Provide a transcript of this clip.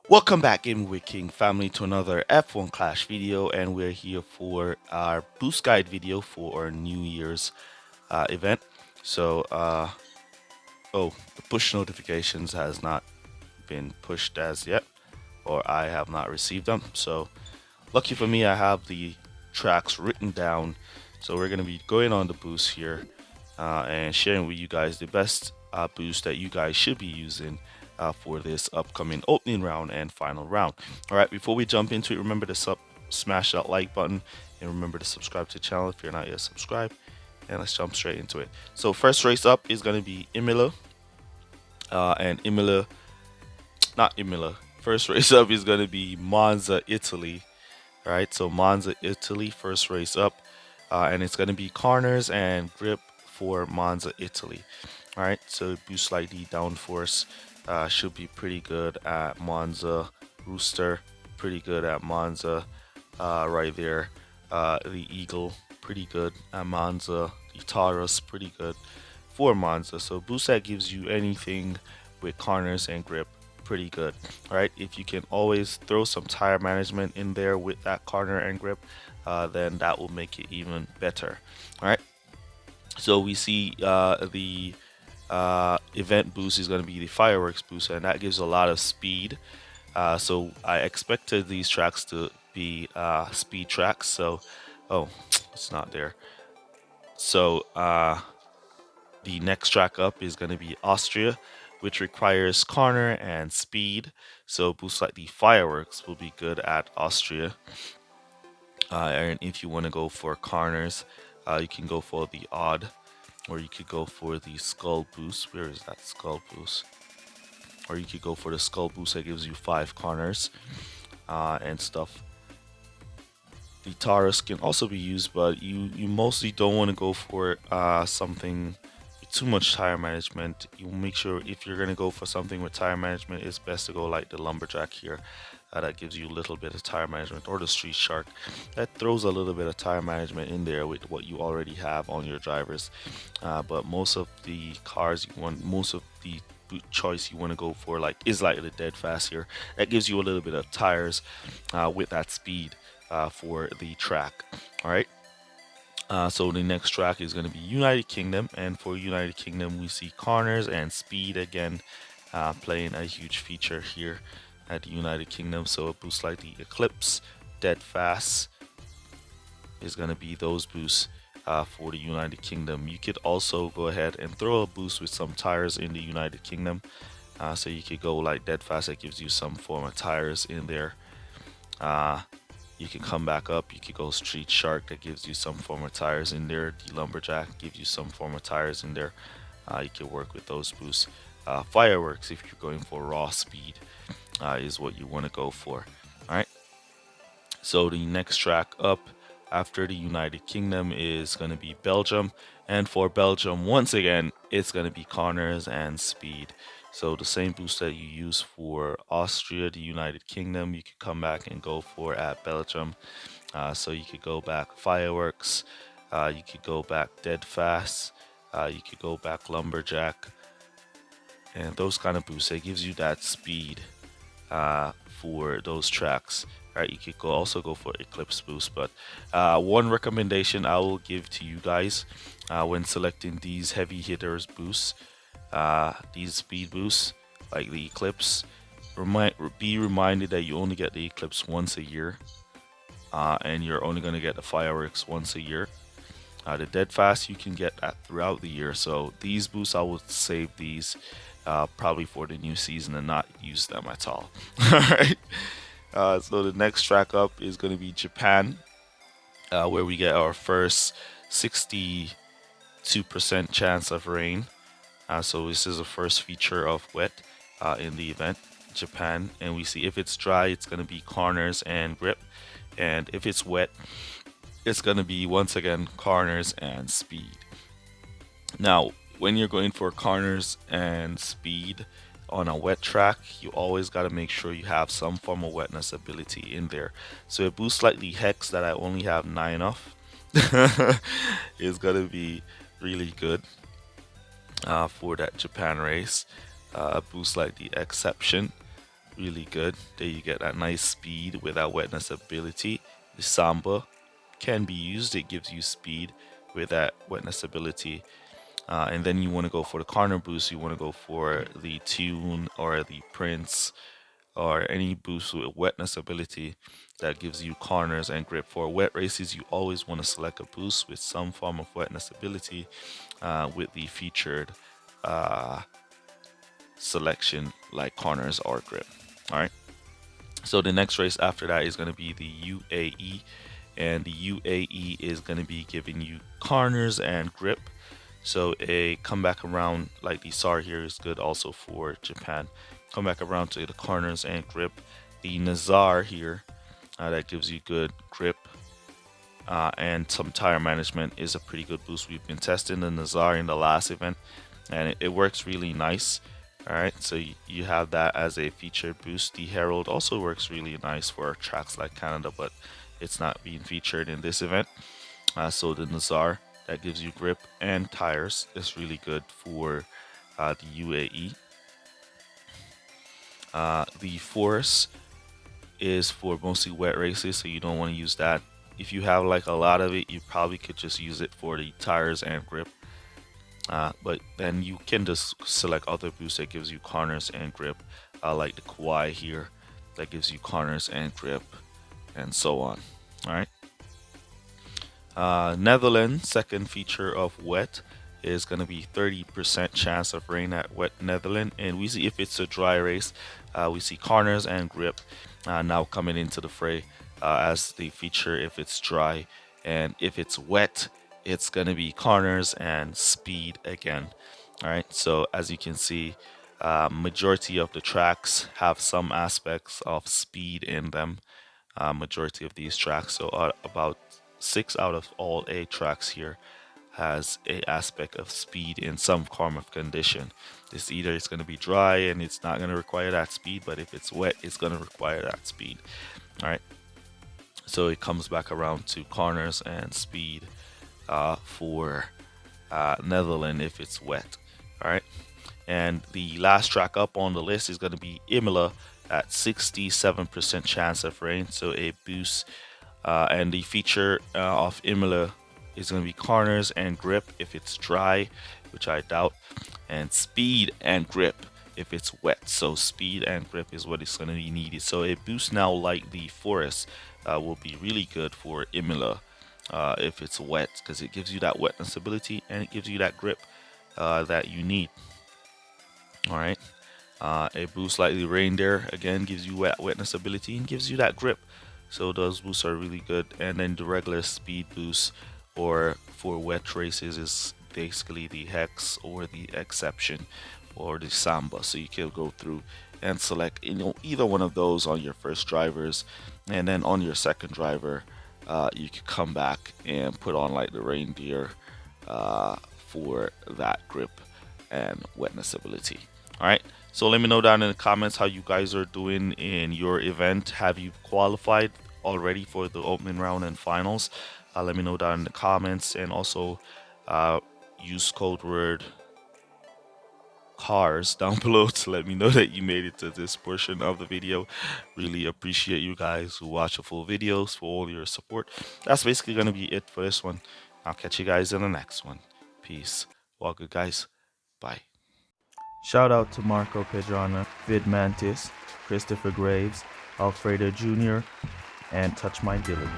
Welcome back, Gaming with King family, to another F1 Clash video, and we're here for our boost guide video for our New Year's event. So, oh, the push notifications has not been pushed as yet, or I have not received them. So, lucky for me, I have the tracks written down. So we're gonna be going on the boost here and sharing with you guys the best boost that you guys should be using for this upcoming opening round and final round. All right, before we jump into it, remember to smash that like button and remember to subscribe to the channel if you're not yet subscribed. And let's jump straight into it. So first race up is going to be Imola, and not Imola. First race up is going to be Monza, Italy. All right, so Monza, Italy, first race up, and it's going to be corners and grip for Monza, Italy. All right, so boost like the downforce should be pretty good at Monza. Rooster, pretty good at Monza. Right there, the Eagle, pretty good at Monza. The Taurus, pretty good for Monza. So boost that gives you anything with corners and grip, pretty good. All right, if you can always throw some tire management in there with that corner and grip, then that will make it even better. All right, so we see the event boost is going to be the fireworks boost, and that gives a lot of speed. So I expected these tracks to be speed tracks. So, oh, it's not there. So the next track up is going to be Austria, which requires corner and speed. So boosts like the fireworks will be good at Austria. And if you want to go for corners, you can go for the odd, or you could go for the skull boost. Where is that skull boost? Or you could go for the skull boost that gives you 5 corners and stuff. The Taurus can also be used, but you mostly don't want to go for something with too much tire management. You make sure if you're going to go for something with tire management, it's best to go like the Lumberjack here. That gives you a little bit of tire management, or the Street Shark that throws a little bit of tire management in there with what you already have on your drivers. But most of the cars you want, most of the choice you want to go for is like the Dead Fast here. That gives you a little bit of tires with that speed for the track. All right. So the next track is going to be United Kingdom, and for United Kingdom we see corners and speed again playing a huge feature here at the United Kingdom. So a boost like the Eclipse, Dead Fast is going to be those boosts for the United Kingdom. You could also go ahead and throw a boost with some tires in the United Kingdom. So you could go like Dead Fast, that gives you some form of tires in there. You can come back up. You could go Street Shark, that gives you some form of tires in there. The Lumberjack gives you some form of tires in there. You can work with those boosts. Fireworks, if you're going for raw speed, is what you want to go for. All right. So the next track up after the United Kingdom is going to be Belgium, and for Belgium, once again, it's going to be corners and speed. So the same boost that you use for Austria, the United Kingdom, you could come back and go for at Belgium. So you could go back fireworks, you could go back Dead Fast, you could go back Lumberjack, and those kind of boosts. It gives you that speed for those tracks. Right, you could also go for Eclipse boost, but one recommendation I will give to you guys when selecting these heavy hitters boosts, these speed boosts like the Eclipse, be reminded that you only get the Eclipse once a year, and you're only going to get the fireworks once a year. The Dead Fast you can get that throughout the year, so these boosts I would save these probably for the new season and not use them at all. All right. So the next track up is going to be Japan, where we get our first 62% chance of rain. So this is the first feature of wet in the event, Japan. And we see if it's dry, it's going to be corners and grip. And if it's wet, it's going to be, once again, corners and speed. Now, when you're going for corners and speed on a wet track, you always got to make sure you have some form of wetness ability in there. So a boost like the Hex that I only have 9 of is going to be really good for that Japan race. A boost like the Exception really good. There you get that nice speed with that wetness ability. The Samba can be used. It gives you speed with that wetness ability. And then you want to go for the corner boost. You want to go for the Tune or the Prince or any boost with wetness ability that gives you corners and grip. For wet races, you always want to select a boost with some form of wetness ability with the featured selection like corners or grip. All right. So the next race after that is going to be the UAE, and the UAE is going to be giving you corners and grip. So a comeback around like the SAR here is good also for Japan. Come back around to the corners and grip. The Nazar here that gives you good grip and some tire management is a pretty good boost. We've been testing the Nazar in the last event, and it works really nice. All right, so you have that as a featured boost. The Herald also works really nice for tracks like Canada, but it's not being featured in this event. So the Nazar that gives you grip and tires is really good for the UAE. The Force is for mostly wet races, so you don't want to use that. If you have like a lot of it, you probably could just use it for the tires and grip. But then you can just select other boosts that gives you corners and grip, like the Kauai here that gives you corners and grip, and so on. All right. Netherlands, second feature of wet is going to be 30% chance of rain at wet Netherlands, and we see if it's a dry race, we see corners and grip now coming into the fray as the feature if it's dry, and if it's wet, it's going to be corners and speed again. All right, so as you can see, majority of the tracks have some aspects of speed in them. Majority of these tracks, so about 6 out of all 8 tracks here has a aspect of speed in some form of condition. This either it's going to be dry and it's not going to require that speed, but if it's wet, it's going to require that speed. All right, so it comes back around to corners and speed for Netherlands if it's wet. All right, and the last track up on the list is going to be Imola at 67% chance of rain, so a boost. And the feature of Imola is going to be corners and grip if it's dry, which I doubt, and speed and grip if it's wet. So speed and grip is what is going to be needed. So a boost now like the Forest will be really good for Imola if it's wet, because it gives you that wetness ability and it gives you that grip that you need. All right. A boost like the Reindeer again gives you wetness ability and gives you that grip. So those boosts are really good. And then the regular speed boost or for wet races is basically the Hex or the Exception or the Samba. So you can go through and select either one of those on your first drivers, and then on your second driver you can come back and put on like the Reindeer for that grip and wetness ability. All right, so let me know down in the comments how you guys are doing in your event. Have you qualified already for the opening round and finals? Let me know down in the comments, and also use code word cars down below to let me know that you made it to this portion of the video. Really appreciate you guys who watch the full videos, for all your support. That's basically going to be it for this one. I'll catch you guys in the next one. Peace. Well, good guys. Bye. Shout out to Marco Pedrana, Vid Mantis, Christopher Graves, Alfredo Jr., and Touch My Dilly.